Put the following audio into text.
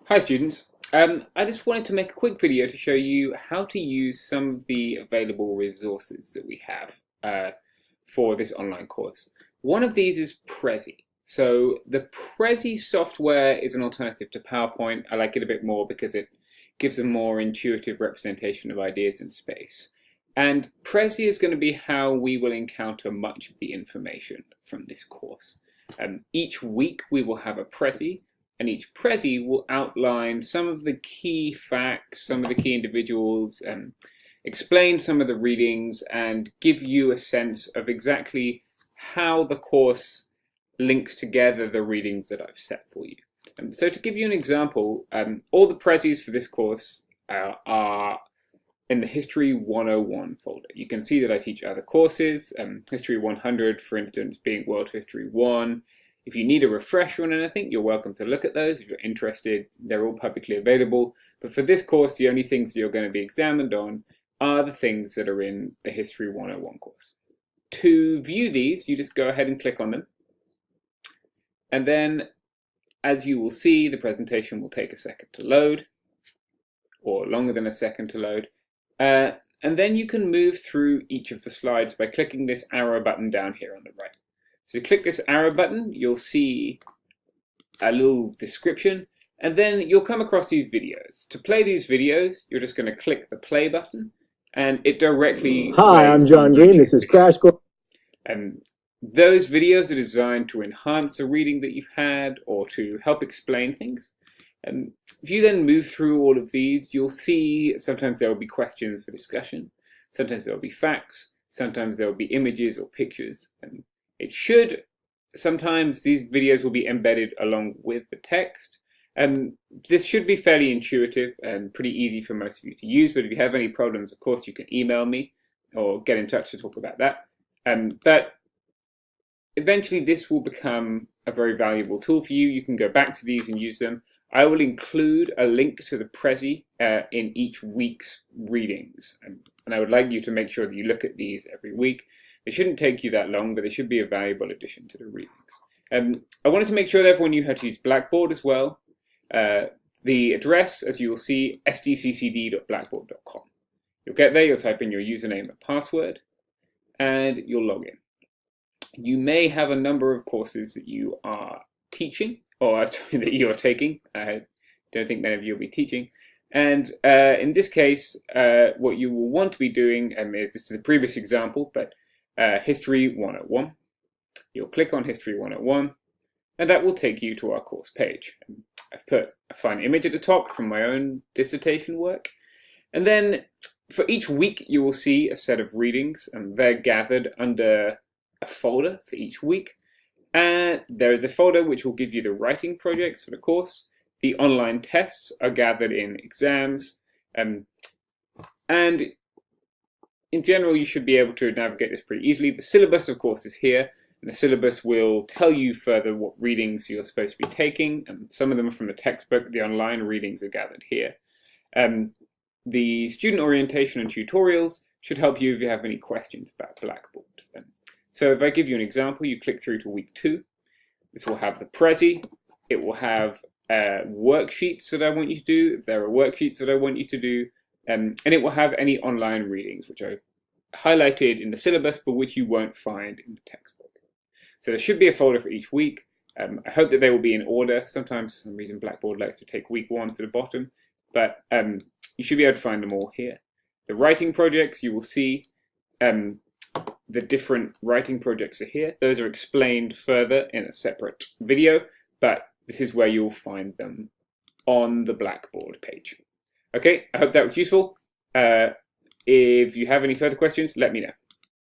Hi students, I just wanted to make a quick video to show you how to use some of the available resources that we have for this online course. One of these is Prezi. So the Prezi software is an alternative to PowerPoint. I like it a bit more because it gives a more intuitive representation of ideas in space. And Prezi is going to be how we will encounter much of the information from this course. Each week we will have a Prezi, and each Prezi will outline some of the key facts, some of the key individuals, explain some of the readings, and give you a sense of exactly how the course links together the readings that I've set for you. So to give you an example, all the Prezis for this course are in the History 101 folder. You can see that I teach other courses, History 100, for instance, being World History 1. If you need a refresher on anything, you're welcome to look at those. If you're interested, they're all publicly available. But for this course, the only things you're going to be examined on are the things that are in the History 101 course. To view these, you just go ahead and click on them. And then, as you will see, the presentation will take a second to load, or longer than a second to load. And then you can move through each of the slides by clicking this arrow button down here on the right. So click this arrow button, you'll see a little description, and then you'll come across these videos. To play these videos, you're just going to click the play button, and it directly Hi, I'm John Green. This is Crash Course. And those videos are designed to enhance a reading that you've had or to help explain things. If you then move through all of these, you'll see sometimes there will be questions for discussion, sometimes there will be facts, sometimes there will be images or pictures. It should, sometimes these videos will be embedded along with the text. This should be fairly intuitive and pretty easy for most of you to use, but if you have any problems, of course, you can email me or get in touch to talk about that. But eventually this will become a very valuable tool for you. You can go back to these and use them. I will include a link to the Prezi in each week's readings, and I would like you to make sure that you look at these every week. They shouldn't take you that long, but they should be a valuable addition to the readings. I wanted to make sure that everyone knew how to use Blackboard as well. The address, as you will see, sdccd.blackboard.com. You'll get there, you'll type in your username and password, and you'll log in. You may have a number of courses that you are teaching, or that you are taking. I don't think many of you will be teaching. And in this case, what you will want to be doing, and this is the previous example, but History 101. You'll click on History 101, and that will take you to our course page. I've put a fun image at the top from my own dissertation work. And then for each week, you will see a set of readings, and they're gathered under a folder for each week. And there is a folder which will give you the writing projects for the course. The online tests are gathered in exams. And in general, you should be able to navigate this pretty easily. The syllabus, of course, is here. And the syllabus will tell you further what readings you're supposed to be taking. And some of them are from the textbook. The online readings are gathered here. The student orientation and tutorials should help you if you have any questions about Blackboard. So if I give you an example, you click through to week 2. This will have the Prezi. It will have worksheets that I want you to do, if there are worksheets that I want you to do, and it will have any online readings, which I've highlighted in the syllabus, but which you won't find in the textbook. So there should be a folder for each week. I hope that they will be in order. Sometimes, for some reason, Blackboard likes to take week 1 to the bottom, but you should be able to find them all here. The writing projects, you will see the different writing projects are here. Those are explained further in a separate video, but this is where you'll find them on the Blackboard page. Okay, I hope that was useful. If you have any further questions, let me know.